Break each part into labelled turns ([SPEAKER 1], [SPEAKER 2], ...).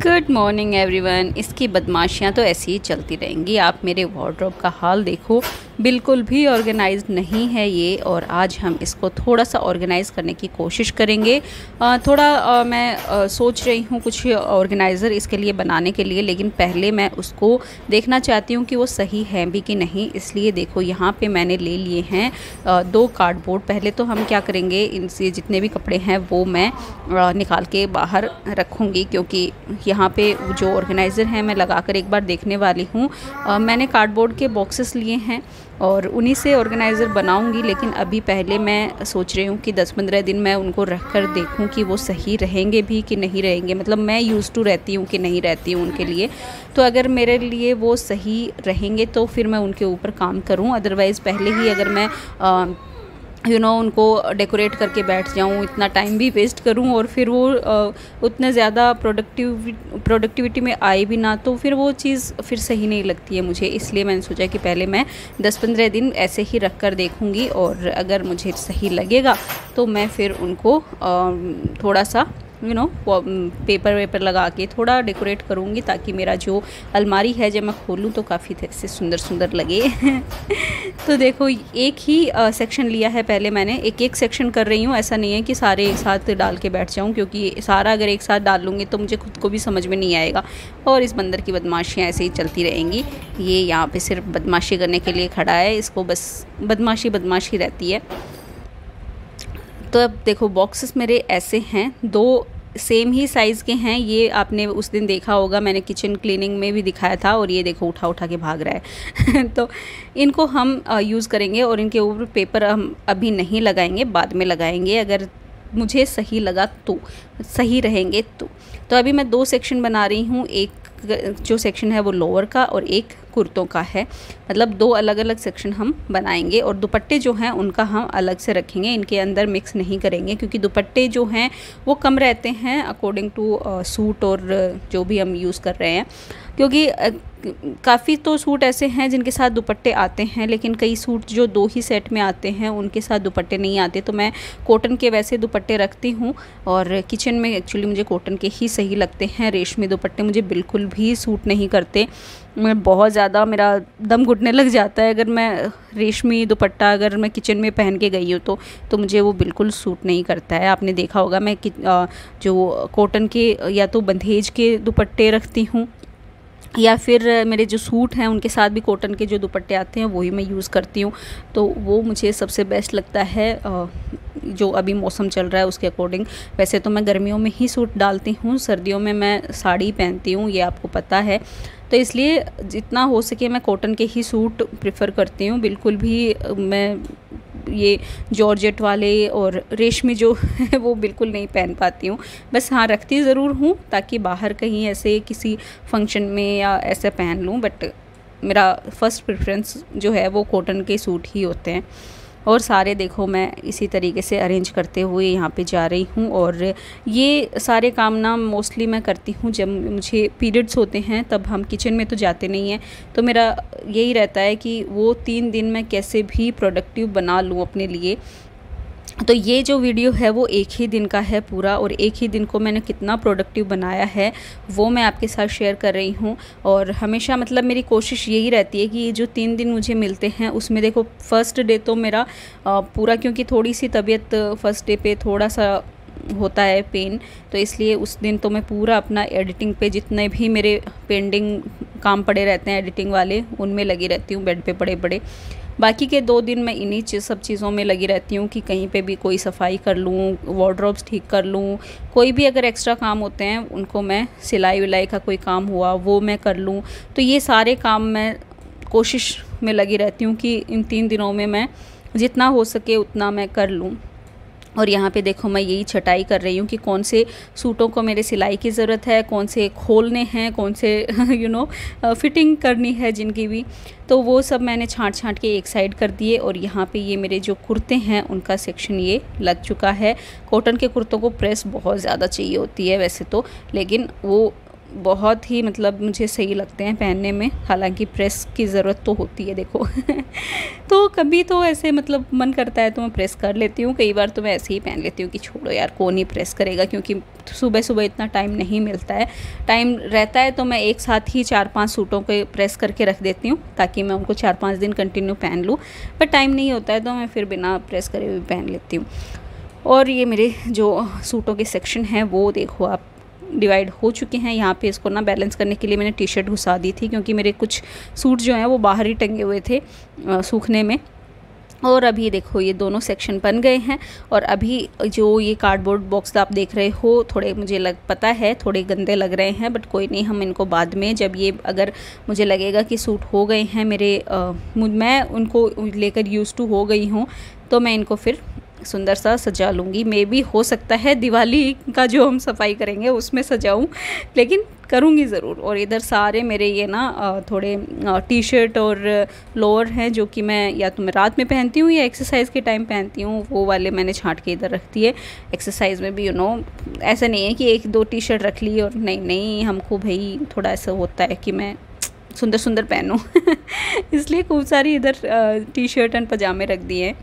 [SPEAKER 1] Good morning everyone. इसकी बदमाशियाँ तो ऐसी ही चलती रहेंगी। आप मेरे वार्डरोब का हाल देखो, बिल्कुल भी ऑर्गेनाइज्ड नहीं है ये। और आज हम इसको थोड़ा सा ऑर्गेनाइज़ करने की कोशिश करेंगे। मैं सोच रही हूँ कुछ ऑर्गेनाइज़र इसके लिए बनाने के लिए, लेकिन पहले मैं उसको देखना चाहती हूँ कि वो सही है भी कि नहीं। इसलिए देखो यहाँ पे मैंने ले लिए हैं 2 कार्डबोर्ड। पहले तो हम क्या करेंगे, इनसे जितने भी कपड़े हैं वो मैं निकाल के बाहर रखूँगी, क्योंकि यहाँ पे जो ऑर्गेनाइज़र है मैं लगाकर एक बार देखने वाली हूँ। मैंने कार्डबोर्ड के बॉक्सेस लिए हैं और उन्हीं से ऑर्गेनाइज़र बनाऊंगी। लेकिन अभी पहले मैं सोच रही हूँ कि 10-15 दिन मैं उनको रख कर देखूँ कि वो सही रहेंगे भी कि नहीं रहेंगे, मतलब मैं यूज़ टू रहती हूँ कि नहीं रहती हूँ उनके लिए। तो अगर मेरे लिए वो सही रहेंगे तो फिर मैं उनके ऊपर काम करूँ। अदरवाइज़ पहले ही अगर मैं उनको डेकोरेट करके बैठ जाऊँ, इतना टाइम भी वेस्ट करूँ और फिर वो उतने ज़्यादा प्रोडक्टिविटी में आए भी ना, तो फिर वो चीज़ फिर सही नहीं लगती है मुझे। इसलिए मैंने सोचा कि पहले मैं 10-15 दिन ऐसे ही रख कर देखूँगी, और अगर मुझे सही लगेगा तो मैं फिर उनको थोड़ा सा पेपर वेपर लगा के थोड़ा डेकोरेट करूँगी, ताकि मेरा जो अलमारी है जब मैं खोलूँ तो काफ़ी से सुंदर सुंदर लगे। तो देखो एक ही सेक्शन लिया है। पहले मैंने एक सेक्शन कर रही हूँ, ऐसा नहीं है कि सारे एक साथ डाल के बैठ जाऊँ, क्योंकि सारा अगर एक साथ डाल लूँगी तो मुझे खुद को भी समझ में नहीं आएगा और इस बंदर की बदमाशियाँ ऐसे ही चलती रहेंगी। ये यहाँ पे सिर्फ बदमाशी करने के लिए खड़ा है, इसको बस बदमाशी रहती है। तो अब देखो बॉक्सेस मेरे ऐसे हैं, 2 सेम ही साइज़ के हैं। ये आपने उस दिन देखा होगा, मैंने किचन क्लीनिंग में भी दिखाया था। और ये देखो उठा उठा के भाग रहा है। तो इनको हम यूज़ करेंगे और इनके ऊपर पेपर हम अभी नहीं लगाएंगे, बाद में लगाएंगे अगर मुझे सही लगा तो, सही रहेंगे तो अभी मैं 2 सेक्शन बना रही हूँ। एक जो सेक्शन है वो लोअर का और एक कुर्तों का है, मतलब 2 अलग अलग सेक्शन हम बनाएंगे। और दुपट्टे जो हैं उनका हम अलग से रखेंगे, इनके अंदर मिक्स नहीं करेंगे, क्योंकि दुपट्टे जो हैं वो कम रहते हैं अकॉर्डिंग टू सूट और जो भी हम यूज़ कर रहे हैं। क्योंकि काफ़ी तो सूट ऐसे हैं जिनके साथ दुपट्टे आते हैं, लेकिन कई सूट जो 2 ही सेट में आते हैं उनके साथ दुपट्टे नहीं आते। तो मैं कॉटन के वैसे दुपट्टे रखती हूँ, और किचन में एक्चुअली मुझे कॉटन के ही सही लगते हैं। रेशमी दुपट्टे मुझे बिल्कुल भी सूट नहीं करते। मैं बहुत ज़्यादा, मेरा दम घुटने लग जाता है अगर मैं रेशमी दुपट्टा अगर मैं किचन में पहन के गई हूँ तो मुझे वो बिल्कुल सूट नहीं करता है। आपने देखा होगा मैं जो कॉटन के या तो बंधेज के दुपट्टे रखती हूँ, या फिर मेरे जो सूट हैं उनके साथ भी कॉटन के जो दुपट्टे आते हैं वही मैं यूज़ करती हूँ। तो वो मुझे सबसे बेस्ट लगता है जो अभी मौसम चल रहा है उसके अकॉर्डिंग। वैसे तो मैं गर्मियों में ही सूट डालती हूँ, सर्दियों में मैं साड़ी पहनती हूँ, ये आपको पता है। तो इसलिए जितना हो सके मैं कॉटन के ही सूट प्रेफर करती हूँ। बिल्कुल भी मैं ये जॉर्जेट वाले और रेशमी जो है वो बिल्कुल नहीं पहन पाती हूँ। बस हाँ, रखती ज़रूर हूँ ताकि बाहर कहीं ऐसे किसी फंक्शन में या ऐसे पहन लूँ, बट मेरा फर्स्ट प्रेफरेंस जो है वो कॉटन के सूट ही होते हैं। और सारे देखो मैं इसी तरीके से अरेंज करते हुए यहाँ पे जा रही हूँ। और ये सारे काम ना मोस्टली मैं करती हूँ जब मुझे पीरियड्स होते हैं, तब हम किचन में तो जाते नहीं हैं। तो मेरा यही रहता है कि वो 3 दिन मैं कैसे भी प्रोडक्टिव बना लूँ अपने लिए। तो ये जो वीडियो है वो एक ही दिन का है पूरा, और एक ही दिन को मैंने कितना प्रोडक्टिव बनाया है वो मैं आपके साथ शेयर कर रही हूँ। और हमेशा मतलब मेरी कोशिश यही रहती है कि ये जो 3 दिन मुझे मिलते हैं उसमें देखो फर्स्ट डे तो मेरा पूरा, क्योंकि थोड़ी सी तबीयत फर्स्ट डे पे थोड़ा सा होता है पेन, तो इसलिए उस दिन तो मैं पूरा अपना एडिटिंग पे जितने भी मेरे पेंडिंग काम पड़े रहते हैं एडिटिंग वाले उनमें लगी रहती हूँ, बेड पे पड़े पड़े। बाकी के 2 दिन मैं इन्हीं सब चीज़ों में लगी रहती हूँ कि कहीं पे भी कोई सफाई कर लूँ, वार्डरोब्स ठीक कर लूँ, कोई भी अगर एक्स्ट्रा काम होते हैं उनको मैं, सिलाई विलाई का कोई काम हुआ वो मैं कर लूँ। तो ये सारे काम मैं कोशिश में लगी रहती हूँ कि इन 3 दिनों में मैं जितना हो सके उतना मैं कर लूँ। और यहाँ पे देखो मैं यही छटाई कर रही हूँ कि कौन से सूटों को मेरे सिलाई की ज़रूरत है, कौन से खोलने हैं, कौन से फिटिंग करनी है जिनकी भी, तो वो सब मैंने छांट के एक साइड कर दिए। और यहाँ पे ये मेरे जो कुर्ते हैं उनका सेक्शन ये लग चुका है। कॉटन के कुर्तों को प्रेस बहुत ज़्यादा चाहिए होती है वैसे तो, लेकिन वो बहुत ही मतलब मुझे सही लगते हैं पहनने में, हालांकि प्रेस की ज़रूरत तो होती है देखो तो कभी तो ऐसे मतलब मन करता है तो मैं प्रेस कर लेती हूँ, कई बार तो मैं ऐसे ही पहन लेती हूँ कि छोड़ो यार कौन ही प्रेस करेगा, क्योंकि सुबह सुबह इतना टाइम नहीं मिलता है। टाइम रहता है तो मैं एक साथ ही 4-5 सूटों को प्रेस करके रख देती हूँ ताकि मैं उनको 4-5 दिन कंटिन्यू पहन लूँ, पर टाइम नहीं होता है तो मैं फिर बिना प्रेस करे हुए पहन लेती हूँ। और ये मेरे जो सूटों के सेक्शन हैं वो देखो आप डिवाइड हो चुके हैं। यहाँ पे इसको ना बैलेंस करने के लिए मैंने टी शर्ट घुसा दी थी, क्योंकि मेरे कुछ सूट जो हैं वो बाहर ही टंगे हुए थे सूखने में। और अभी देखो ये दोनों सेक्शन बन गए हैं। और अभी जो ये कार्डबोर्ड बॉक्स आप देख रहे हो, थोड़े मुझे पता है थोड़े गंदे लग रहे हैं, बट कोई नहीं, हम इनको बाद में जब ये अगर मुझे लगेगा कि सूट हो गए हैं मेरे, मैं उनको लेकर यूज़ टू हो गई हूँ, तो मैं इनको फिर सुंदर सा सजा लूँगी। मे भी हो सकता है दिवाली का जो हम सफाई करेंगे उसमें सजाऊँ, लेकिन करूँगी ज़रूर। और इधर सारे मेरे ये ना थोड़े टी शर्ट और लोअर हैं जो कि मैं या तो मैं रात में पहनती हूँ या एक्सरसाइज के टाइम पहनती हूँ, वो वाले मैंने छांट के इधर रख दिए। एक्सरसाइज में भी ऐसा नहीं है कि 1-2 टी शर्ट रख ली और नहीं, हमको भाई थोड़ा ऐसा होता है कि मैं सुंदर सुंदर पहनूं इसलिए खूब सारी इधर टी शर्ट एंड पजामे रख दिए हैं।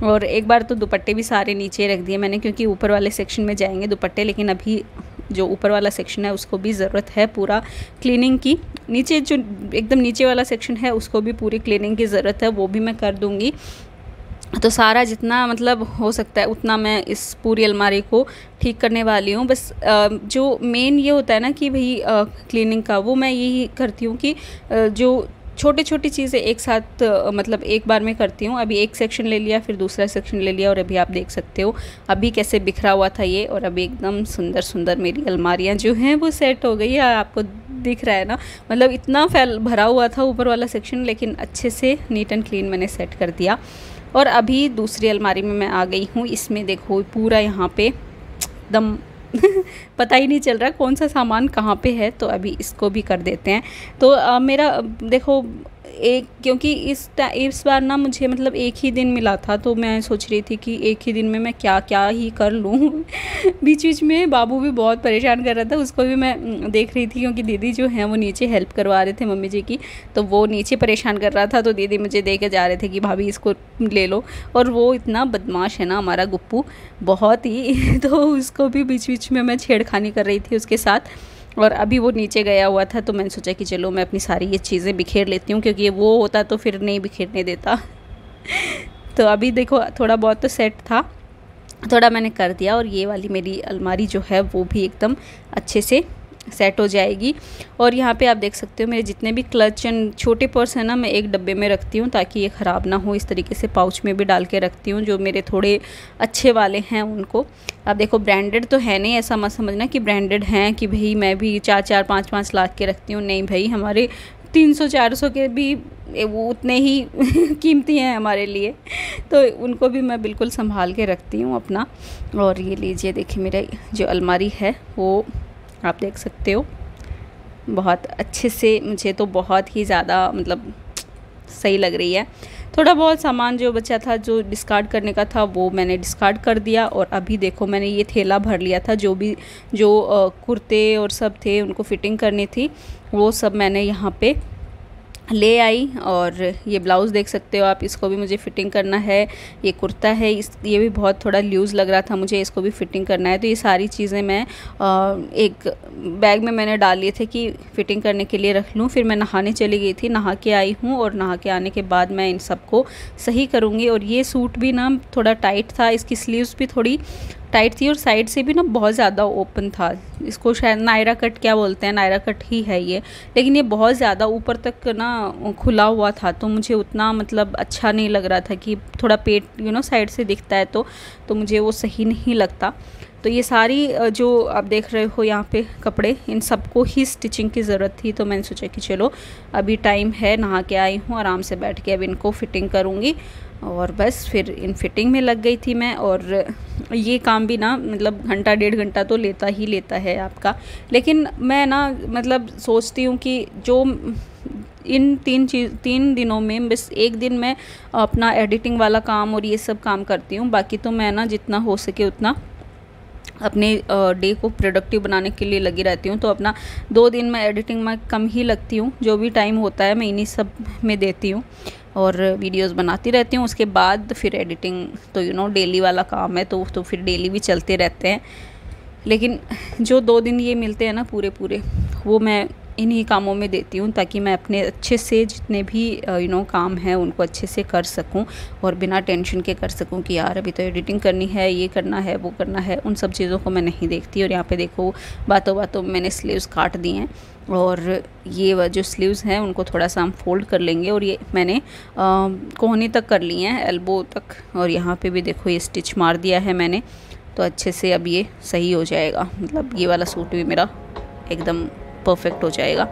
[SPEAKER 1] और एक बार तो दुपट्टे भी सारे नीचे रख दिए मैंने, क्योंकि ऊपर वाले सेक्शन में जाएंगे दुपट्टे, लेकिन अभी जो ऊपर वाला सेक्शन है उसको भी ज़रूरत है पूरा क्लीनिंग की। नीचे जो एकदम नीचे वाला सेक्शन है उसको भी पूरी क्लीनिंग की ज़रूरत है, वो भी मैं कर दूँगी। तो सारा जितना मतलब हो सकता है उतना मैं इस पूरी अलमारी को ठीक करने वाली हूँ। बस जो मेन ये होता है ना कि भाई क्लीनिंग का, वो मैं यही करती हूँ कि जो छोटी चीज़ें एक साथ मतलब एक बार में करती हूँ। अभी एक सेक्शन ले लिया, फिर दूसरा सेक्शन ले लिया, और अभी आप देख सकते हो अभी कैसे बिखरा हुआ था ये, और अभी एकदम सुंदर सुंदर मेरी अलमारियाँ जो हैं वो सेट हो गई है। आपको दिख रहा है ना, मतलब इतना भरा हुआ था ऊपर वाला सेक्शन, लेकिन अच्छे से नीट एंड क्लीन मैंने सेट कर दिया। और अभी दूसरी अलमारी में मैं आ गई हूँ। इसमें देखो पूरा यहाँ पे एकदम पता ही नहीं चल रहा कौन सा सामान कहाँ पे है, तो अभी इसको भी कर देते हैं। तो मेरा देखो क्योंकि इस बार ना मुझे मतलब एक ही दिन मिला था, तो मैं सोच रही थी कि एक ही दिन में मैं क्या क्या ही कर लूँ बीच में बाबू भी बहुत परेशान कर रहा था, उसको भी मैं देख रही थी, क्योंकि दीदी जो है वो नीचे हेल्प करवा रहे थे मम्मी जी की, तो वो नीचे परेशान कर रहा था, तो दीदी मुझे दे के जा रहे थे कि भाभी इसको ले लो। और वो इतना बदमाश है ना हमारा गुप्पू, बहुत ही तो उसको भी बीच में मैं छेड़खानी कर रही थी उसके साथ। और अभी वो नीचे गया हुआ था, तो मैंने सोचा कि चलो मैं अपनी सारी ये चीज़ें बिखेर लेती हूँ, क्योंकि वो होता तो फिर नहीं बिखेरने देता तो अभी देखो थोड़ा बहुत तो सेट था, थोड़ा मैंने कर दिया। और ये वाली मेरी अलमारी जो है वो भी एकदम अच्छे से सेट हो जाएगी। और यहाँ पे आप देख सकते हो मेरे जितने भी क्लच एंड छोटे पर्स हैं ना, मैं एक डब्बे में रखती हूँ ताकि ये ख़राब ना हो। इस तरीके से पाउच में भी डाल के रखती हूँ। जो मेरे थोड़े अच्छे वाले हैं उनको, आप देखो ब्रांडेड तो है नहीं, ऐसा मत समझना कि ब्रांडेड हैं कि भाई मैं भी 4-4 5-5 लाख के रखती हूँ, नहीं भाई, हमारे 300-400 के भी वो उतने ही कीमती हैं हमारे लिए, तो उनको भी मैं बिल्कुल संभाल के रखती हूँ अपना। और ये लीजिए देखिए मेरा जो अलमारी है वो आप देख सकते हो बहुत अच्छे से, मुझे तो बहुत ही ज़्यादा मतलब सही लग रही है। थोड़ा बहुत सामान जो बचा था, जो डिस्कार्ड करने का था, वो मैंने डिस्कार्ड कर दिया। और अभी देखो मैंने ये थैला भर लिया था, जो कुर्ते और सब थे उनको फिटिंग करनी थी, वो सब मैंने यहाँ पे ले आई। और ये ब्लाउज़ देख सकते हो आप, इसको भी मुझे फ़िटिंग करना है। ये कुर्ता है, ये भी बहुत थोड़ा लूज़ लग रहा था मुझे, इसको भी फ़िटिंग करना है। तो ये सारी चीज़ें मैं एक बैग में मैंने डाल लिए थे कि फ़िटिंग करने के लिए रख लूँ। फिर मैं नहाने चली गई थी, नहा के आई हूँ, और नहा के आने के बाद मैं इन सबको सही करूँगी। और ये सूट भी ना थोड़ा टाइट था, इसकी स्लीव्स भी थोड़ी टाइट थी, और साइड से भी ना बहुत ज़्यादा ओपन था। इसको शायद नायरा कट क्या बोलते हैं, नायरा कट ही है ये, लेकिन ये बहुत ज़्यादा ऊपर तक ना खुला हुआ था, तो मुझे उतना मतलब अच्छा नहीं लग रहा था कि थोड़ा पेट साइड से दिखता है, तो मुझे वो सही नहीं लगता। तो ये सारी जो आप देख रहे हो यहाँ पे कपड़े, इन सबको ही स्टिचिंग की ज़रूरत थी। तो मैंने सोचा कि चलो अभी टाइम है, नहा के आई हूँ, आराम से बैठ के अब इनको फ़िटिंग करूँगी। और बस फिर इन फिटिंग में लग गई थी मैं। और ये काम भी ना मतलब घंटा 1.5 घंटा तो लेता ही लेता है आपका। लेकिन मैं ना मतलब सोचती हूँ कि जो इन 3 दिनों में बस एक दिन मैं अपना एडिटिंग वाला काम और ये सब काम करती हूँ, बाकी तो मैं ना जितना हो सके उतना अपने डे को प्रोडक्टिव बनाने के लिए लगी रहती हूँ। तो अपना 2 दिन मैं एडिटिंग में कम ही लगती हूँ, जो भी टाइम होता है मैं इन्हीं सब में देती हूँ और वीडियोस बनाती रहती हूँ। उसके बाद फिर एडिटिंग तो डेली वाला काम है, तो फिर डेली भी चलते रहते हैं। लेकिन जो 2 दिन ये मिलते हैं ना पूरे वो मैं इन्हीं कामों में देती हूँ, ताकि मैं अपने अच्छे से जितने भी काम हैं उनको अच्छे से कर सकूँ और बिना टेंशन के कर सकूँ कि यार अभी तो एडिटिंग करनी है, ये करना है, वो करना है। उन सब चीज़ों को मैं नहीं देखती। और यहाँ पे देखो बातों बातों मैंने स्लीव्स काट दिए हैं और ये जो स्लीव्स हैं उनको थोड़ा सा हम फोल्ड कर लेंगे। और ये मैंने कोहनी तक कर लिए हैं, एल्बो तक। और यहाँ पे भी देखो ये स्टिच मार दिया है मैंने, तो अच्छे से अब ये सही हो जाएगा। मतलब ये वाला सूट भी मेरा एकदम परफेक्ट हो जाएगा।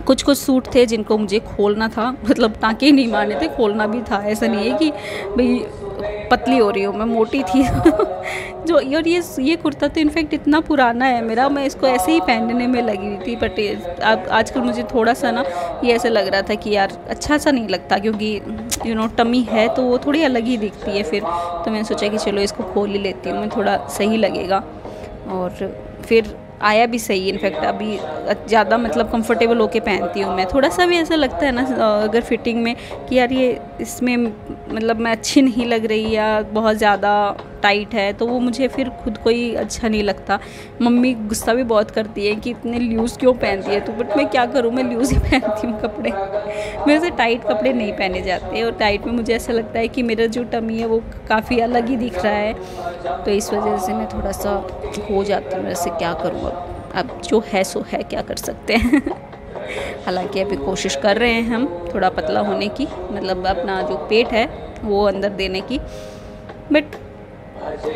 [SPEAKER 1] कुछ सूट थे जिनको मुझे खोलना था, मतलब टाँके ही नहीं मारने थे, खोलना भी था। ऐसा नहीं है कि भाई पतली हो रही हूँ, मैं मोटी थी जो और ये कुर्ता तो इनफैक्ट इतना पुराना है मेरा, मैं इसको ऐसे ही पहनने में लगी हुई थी। बट अब आजकल मुझे थोड़ा सा ना ये ऐसे लग रहा था कि यार अच्छा सा नहीं लगता, क्योंकि टमी है तो वो थोड़ी अलग ही दिखती है फिर। तो मैंने सोचा कि चलो इसको खोल ही लेती हूँ, मैं थोड़ा सही लगेगा। और फिर आया भी सही। इनफैक्ट अभी ज़्यादा मतलब कंफर्टेबल होके पहनती हूँ मैं। थोड़ा सा भी ऐसा लगता है ना अगर फिटिंग में कि यार ये इसमें मतलब मैं अच्छी नहीं लग रही या बहुत ज़्यादा टाइट है, तो वो मुझे फिर खुद को ही अच्छा नहीं लगता। मम्मी गुस्सा भी बहुत करती है कि इतने लूज़ क्यों पहनती है तो, बट मैं क्या करूँ, मैं लूज़ ही पहनती हूँ कपड़े। मेरे से टाइट कपड़े नहीं पहने जाते, और टाइट में मुझे ऐसा लगता है कि मेरा जो टमी है वो काफ़ी अलग ही दिख रहा है, तो इस वजह से मैं थोड़ा सा हो जाती हूँ। वैसे क्या करूँ, अब जो है सो है, क्या कर सकते हैं। हालांकि अभी कोशिश कर रहे हैं हम थोड़ा पतला होने की, मतलब अपना जो पेट है वो अंदर देने की। बट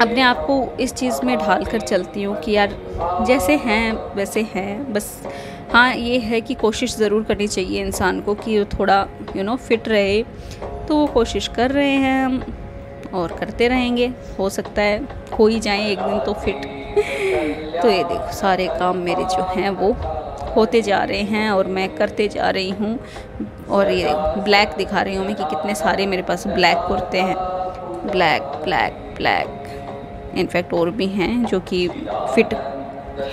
[SPEAKER 1] अपने आप को इस चीज़ में ढाल कर चलती हूँ कि यार जैसे हैं वैसे हैं बस। हाँ ये है कि कोशिश ज़रूर करनी चाहिए इंसान को कि वो थोड़ा फिट रहे, तो वो कोशिश कर रहे हैं हम और करते रहेंगे। हो सकता है हो ही जाए एक दिन तो फिट। तो ये देखो सारे काम मेरे जो हैं वो होते जा रहे हैं और मैं करते जा रही हूँ। और ये ब्लैक दिखा रही हूँ मैं कि कितने सारे मेरे पास ब्लैक कुर्ते हैं, ब्लैक ब्लैक ब्लैक। इनफैक्ट और भी हैं जो कि फिट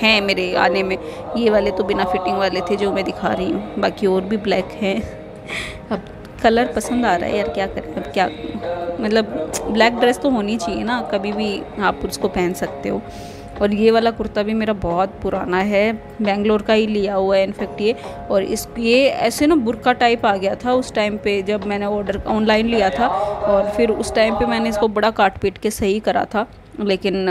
[SPEAKER 1] हैं मेरे आने में। ये वाले तो बिना फिटिंग वाले थे जो मैं दिखा रही हूँ, बाकी और भी ब्लैक हैं। अब कलर पसंद आ रहा है यार, क्या करें अब, क्या मतलब ब्लैक ड्रेस तो होनी चाहिए ना, कभी भी आप उसको पहन सकते हो। और ये वाला कुर्ता भी मेरा बहुत पुराना है, बेंगलोर का ही लिया हुआ है इनफैक्ट ये। और ये ऐसे ना बुर्का टाइप आ गया था उस टाइम पे जब मैंने ऑर्डर ऑनलाइन लिया था, और फिर उस टाइम पे मैंने इसको बड़ा काट पीट के सही करा था, लेकिन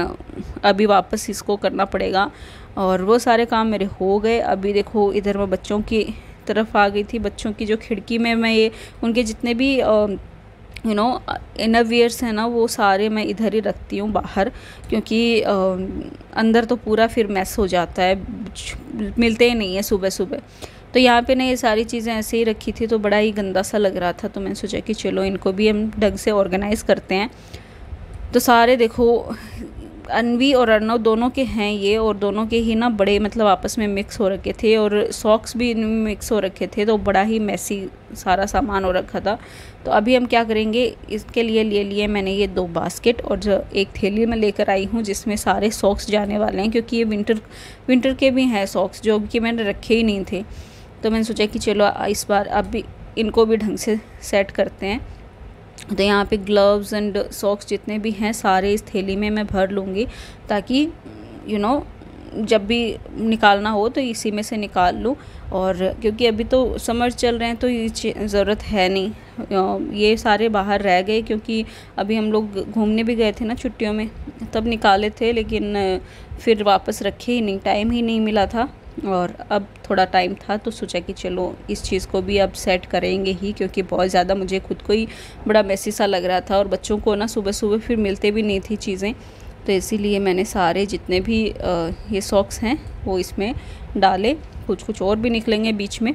[SPEAKER 1] अभी वापस इसको करना पड़ेगा। और वो सारे काम मेरे हो गए। अभी देखो इधर मैं बच्चों की तरफ आ गई थी। बच्चों की जो खिड़की में मैं ये उनके जितने भी इनर वियर्स हैं ना वो सारे मैं इधर ही रखती हूँ बाहर, क्योंकि अंदर तो पूरा फिर मैस हो जाता है, मिलते ही नहीं है सुबह सुबह। तो यहाँ पे ना ये सारी चीज़ें ऐसे ही रखी थी तो बड़ा ही गंदा सा लग रहा था, तो मैंने सोचा कि चलो इनको भी हम ढंग से ऑर्गेनाइज़ करते हैं। तो सारे देखो अनवी और अर्नव दोनों के हैं ये, और दोनों के ही ना बड़े मतलब आपस में मिक्स हो रखे थे, और सॉक्स भी इनमें मिक्स हो रखे थे, तो बड़ा ही मैसी सारा सामान हो रखा था। तो अभी हम क्या करेंगे, इसके लिए ले लिए मैंने ये 2 बास्केट, और जो एक थैली में लेकर आई हूँ जिसमें सारे सॉक्स जाने वाले हैं, क्योंकि ये विंटर के भी हैं सॉक्स जो कि मैंने रखे ही नहीं थे। तो मैंने सोचा कि चलो इस बार अब भी इनको भी ढंग से सेट करते हैं। तो यहाँ पे ग्लव्स एंड सॉक्स जितने भी हैं सारे इस थैली में मैं भर लूँगी, ताकि जब भी निकालना हो तो इसी में से निकाल लूँ। और क्योंकि अभी तो समर चल रहे हैं तो ये ज़रूरत है नहीं, ये सारे बाहर रह गए, क्योंकि अभी हम लोग घूमने भी गए थे ना छुट्टियों में, तब निकाले थे, लेकिन फिर वापस रखे ही नहीं, टाइम ही नहीं मिला था। और अब थोड़ा टाइम था तो सोचा कि चलो इस चीज़ को भी अब सेट करेंगे ही, क्योंकि बहुत ज़्यादा मुझे खुद को ही बड़ा मैसी सा लग रहा था, और बच्चों को ना सुबह सुबह फिर मिलते भी नहीं थी चीज़ें। तो इसीलिए मैंने सारे जितने भी ये सॉक्स हैं वो इसमें डाले, कुछ और भी निकलेंगे बीच में।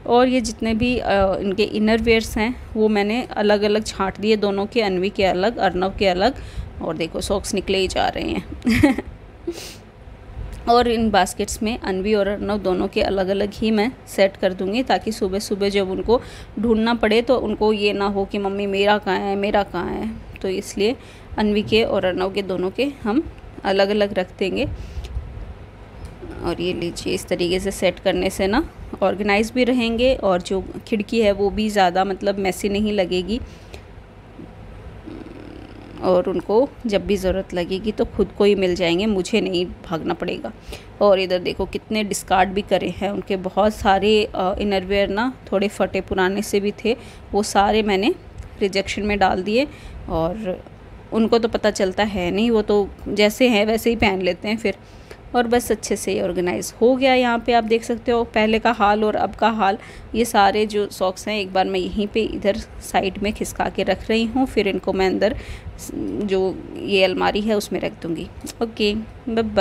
[SPEAKER 1] और ये जितने भी इनके इनर वेयर्स हैं वो मैंने अलग अलग छांट दिए, दोनों के, अनवी के अलग, अर्नव के अलग, और देखो सॉक्स निकले ही जा रहे हैं। और इन बास्केट्स में अनवी और अर्नव दोनों के अलग अलग ही मैं सेट कर दूँगी, ताकि सुबह सुबह जब उनको ढूंढना पड़े तो उनको ये ना हो कि मम्मी मेरा कहाँ है, मेरा कहाँ है। तो इसलिए अनवी के और अर्नव के दोनों के हम अलग अलग रख देंगे। और ये लीजिए, इस तरीके से सेट करने से ना ऑर्गेनाइज भी रहेंगे और जो खिड़की है वो भी ज़्यादा मतलब मैसी नहीं लगेगी, और उनको जब भी ज़रूरत लगेगी तो खुद को ही मिल जाएंगे, मुझे नहीं भागना पड़ेगा। और इधर देखो कितने डिस्कार्ड भी करे हैं, उनके बहुत सारे इनरवेयर ना थोड़े फटे पुराने से भी थे, वो सारे मैंने रिजेक्शन में डाल दिए। और उनको तो पता चलता है नहीं, वो तो जैसे हैं वैसे ही पहन लेते हैं फिर। और बस अच्छे से ऑर्गेनाइज़ हो गया। यहाँ पे आप देख सकते हो पहले का हाल और अब का हाल। ये सारे जो सॉक्स हैं एक बार मैं यहीं पे इधर साइड में खिसका के रख रही हूँ, फिर इनको मैं अंदर जो ये अलमारी है उसमें रख दूँगी। Okay, bye bye.